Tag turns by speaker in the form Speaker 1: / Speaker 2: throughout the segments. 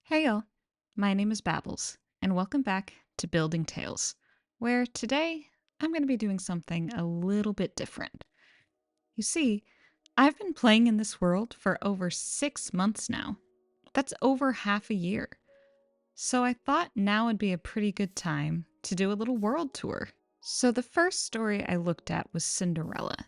Speaker 1: Hey y'all, my name is Babbles, and welcome back to Building Tales, where today I'm going to be doing something a little bit different. You see, I've been playing in this world for over 6 months now. That's over half a year. So I thought now would be a pretty good time to do a little world tour. So the first story I looked at was Cinderella,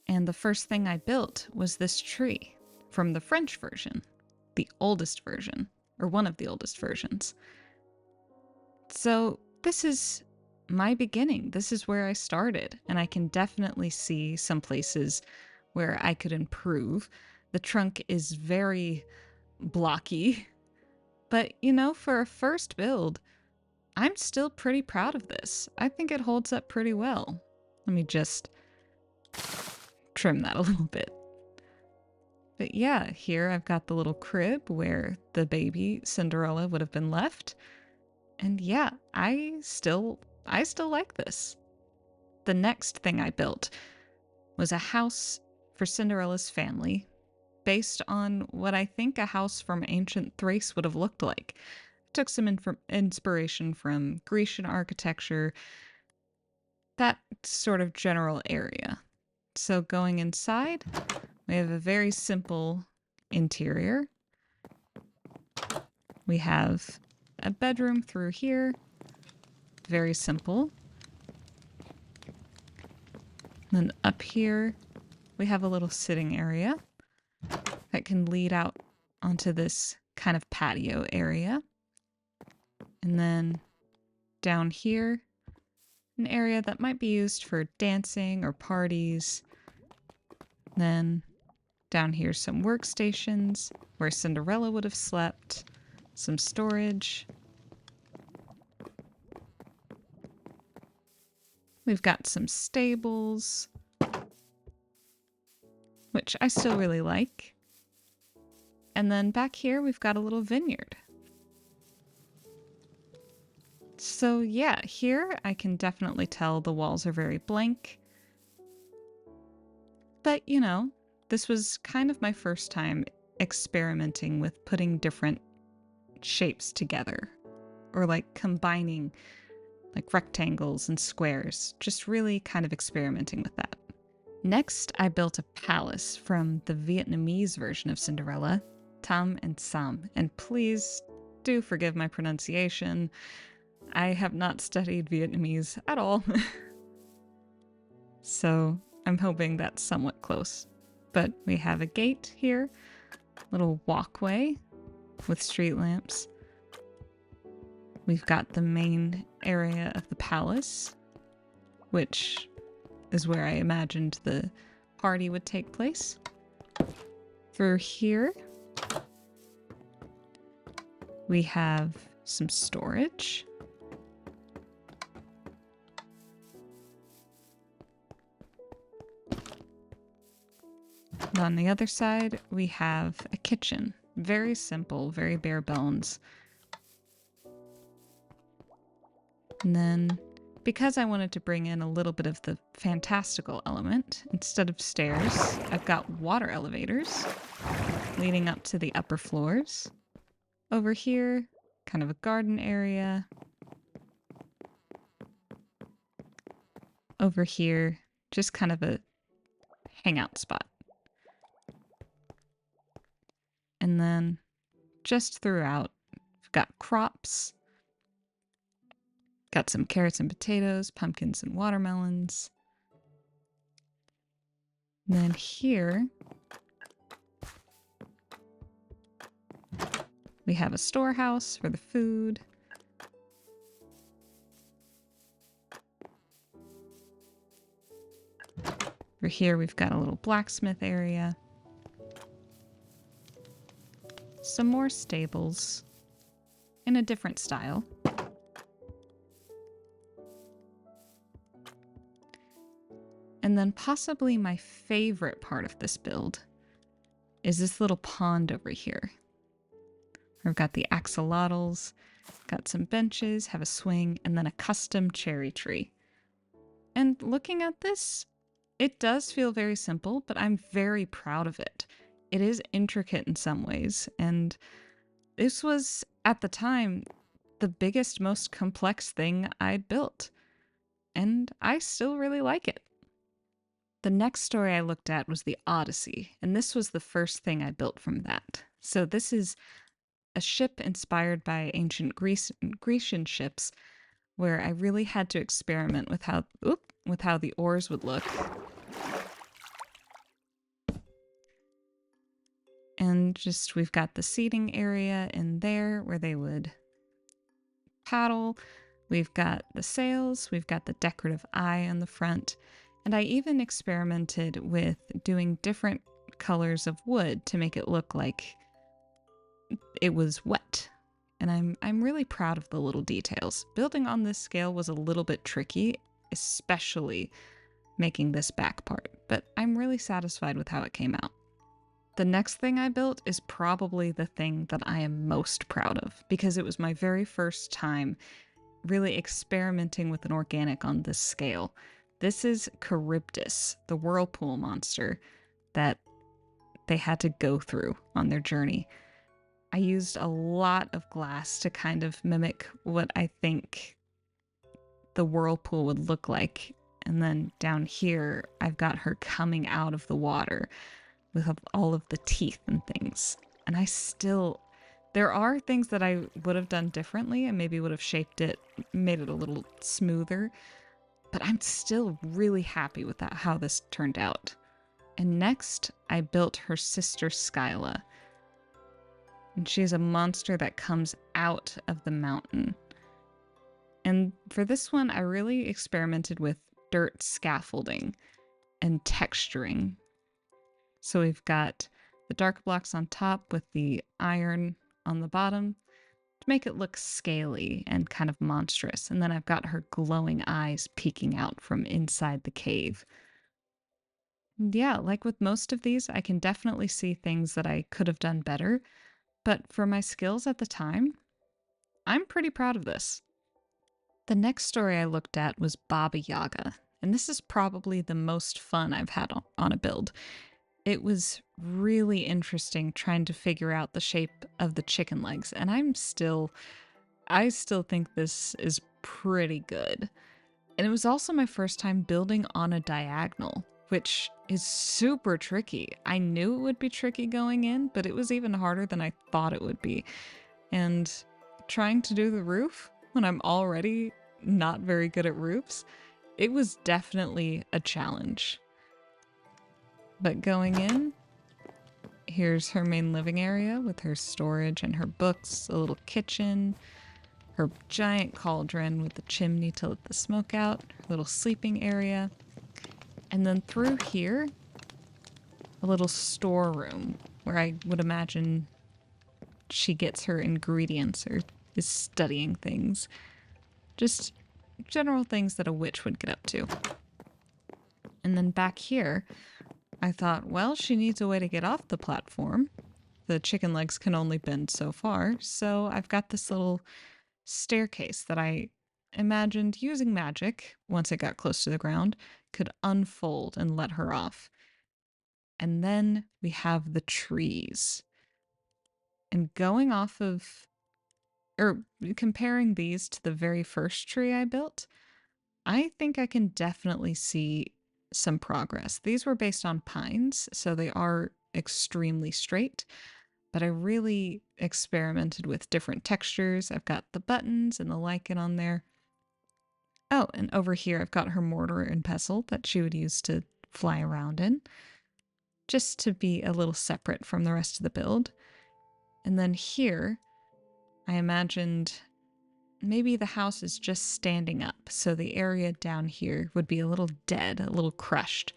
Speaker 1: and the first thing I built was this tree from the French version, the oldest version, or one of the oldest versions. So, this is my beginning. This is where I started, and I can definitely see some places where I could improve. The trunk is very blocky, but for a first build, I'm still pretty proud of this. I think it holds up pretty well. Let me just trim that a little bit. But yeah, here I've got the little crib where the baby Cinderella would have been left. And yeah, I still like this. The next thing I built was a house for Cinderella's family based on what I think a house from ancient Thrace would have looked like. Took some inspiration from Grecian architecture, that sort of general area. So going inside, we have a very simple interior. We have a bedroom through here, very simple. Then up here, we have a little sitting area that can lead out onto this kind of patio area. And then down here, an area that might be used for dancing or parties. Then down here, some workstations where Cinderella would have slept, some storage. We've got some stables, which I still really like. And then back here, we've got a little vineyard. So yeah, here I can definitely tell the walls are very blank. But this was kind of my first time experimenting with putting different shapes together or like combining like rectangles and squares, just really kind of experimenting with that. Next, I built a palace from the Vietnamese version of Cinderella, Tam and Sam, and please do forgive my pronunciation. I have not studied Vietnamese at all. So I'm hoping that's somewhat close. But we have a gate here, little walkway with street lamps. We've got the main area of the palace, which is where I imagined the party would take place. Through here, we have some storage. And on the other side, we have a kitchen. Very simple, very bare bones. And then, because I wanted to bring in a little bit of the fantastical element, instead of stairs, I've got water elevators leading up to the upper floors. Over here, kind of a garden area. Over here, just kind of a hangout spot. And then just throughout, we've got crops. Got some carrots and potatoes, pumpkins and watermelons. And then here, we have a storehouse for the food. Over here, we've got a little blacksmith area. Some more stables in a different style. And then possibly my favorite part of this build is this little pond over here. I've got the axolotls, got some benches, have a swing, and then a custom cherry tree. And looking at this, it does feel very simple, but I'm very proud of it. It is intricate in some ways, and this was at the time, the biggest, most complex thing I'd built. And I still really like it. The next story I looked at was the Odyssey, and this was the first thing I built from that. So this is a ship inspired by ancient Grecian ships, where I really had to experiment with how the oars would look. And just we've got the seating area in there where they would paddle. We've got the sails, we've got the decorative eye on the front, and I even experimented with doing different colors of wood to make it look like it was wet. And I'm really proud of the little details. Building on this scale was a little bit tricky, especially making this back part, but I'm really satisfied with how it came out. The next thing I built is probably the thing that I am most proud of because it was my very first time really experimenting with an organic on this scale. This is Charybdis, the whirlpool monster that they had to go through on their journey. I used a lot of glass to kind of mimic what I think the whirlpool would look like. And then down here, I've got her coming out of the water with all of the teeth and things. And there are things that I would have done differently and maybe would have shaped it, made it a little smoother. But I'm still really happy with how this turned out. And next, I built her sister Skyla. And she is a monster that comes out of the mountain. And for this one, I really experimented with dirt scaffolding and texturing. So we've got the dark blocks on top with the iron on the bottom to make it look scaly and kind of monstrous. And then I've got her glowing eyes peeking out from inside the cave. And yeah, like with most of these, I can definitely see things that I could have done better. But for my skills at the time, I'm pretty proud of this. The next story I looked at was Baba Yaga, and this is probably the most fun I've had on a build. It was really interesting trying to figure out the shape of the chicken legs, and I still think this is pretty good. And it was also my first time building on a diagonal, which is super tricky. I knew it would be tricky going in, but it was even harder than I thought it would be. And trying to do the roof when I'm already not very good at roofs, it was definitely a challenge. But going in, here's her main living area with her storage and her books, a little kitchen, her giant cauldron with the chimney to let the smoke out, her little sleeping area. And then through here, a little storeroom where I would imagine she gets her ingredients or is studying things. Just general things that a witch would get up to. And then back here, I thought, well, she needs a way to get off the platform. The chicken legs can only bend so far, so I've got this little staircase that I imagined using magic, once it got close to the ground, could unfold and let her off. And then we have the trees. And going off of, or comparing these to the very first tree I built, I think I can definitely see some progress. These were based on pines, so they are extremely straight, but I really experimented with different textures. I've got the buttons and the lichen on there. Oh, and over here I've got her mortar and pestle that she would use to fly around in, just to be a little separate from the rest of the build. And then here, I imagined maybe the house is just standing up, so the area down here would be a little dead, a little crushed.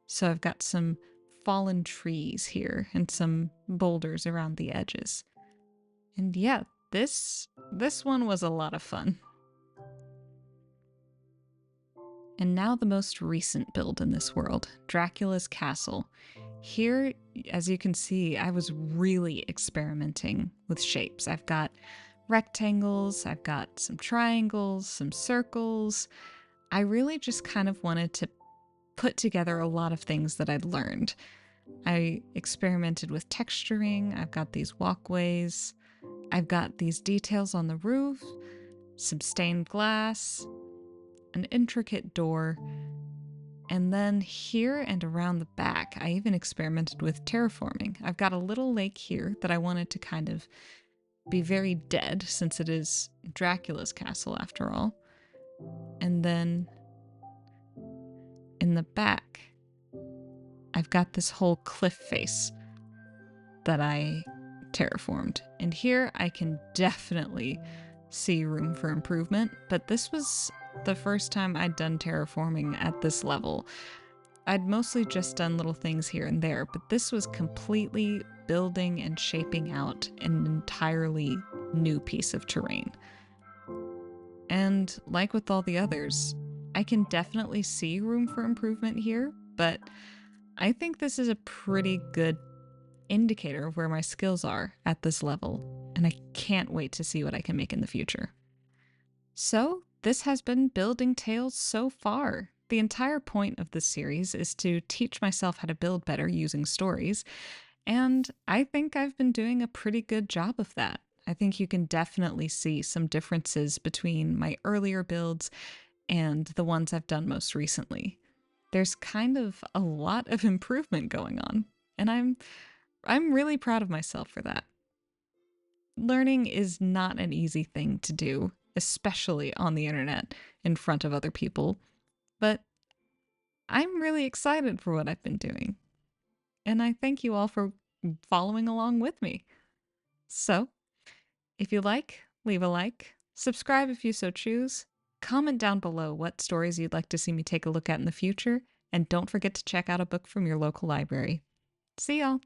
Speaker 1: So I've got some fallen trees here and some boulders around the edges. And yeah, this one was a lot of fun. And now the most recent build in this world, Dracula's Castle. Here, as you can see, I was really experimenting with shapes. I've got rectangles, I've got some triangles, some circles. I really just kind of wanted to put together a lot of things that I'd learned. I experimented with texturing, I've got these walkways, I've got these details on the roof, some stained glass, an intricate door, and then here and around the back, I even experimented with terraforming. I've got a little lake here that I wanted to kind of be very dead, since it is Dracula's castle after all. And then in the back, I've got this whole cliff face that I terraformed. And here I can definitely see room for improvement, but this was the first time I'd done terraforming at this level. I'd mostly just done little things here and there, but this was completely building and shaping out an entirely new piece of terrain. And like with all the others, I can definitely see room for improvement here, but I think this is a pretty good indicator of where my skills are at this level, and I can't wait to see what I can make in the future. So, this has been Building Tales so far. The entire point of this series is to teach myself how to build better using stories, and I think I've been doing a pretty good job of that. I think you can definitely see some differences between my earlier builds and the ones I've done most recently. There's kind of a lot of improvement going on, and I'm really proud of myself for that. Learning is not an easy thing to do, especially on the internet in front of other people, but I'm really excited for what I've been doing. And I thank you all for following along with me. So, if you like, leave a like, subscribe if you so choose, comment down below what stories you'd like to see me take a look at in the future, and don't forget to check out a book from your local library. See y'all!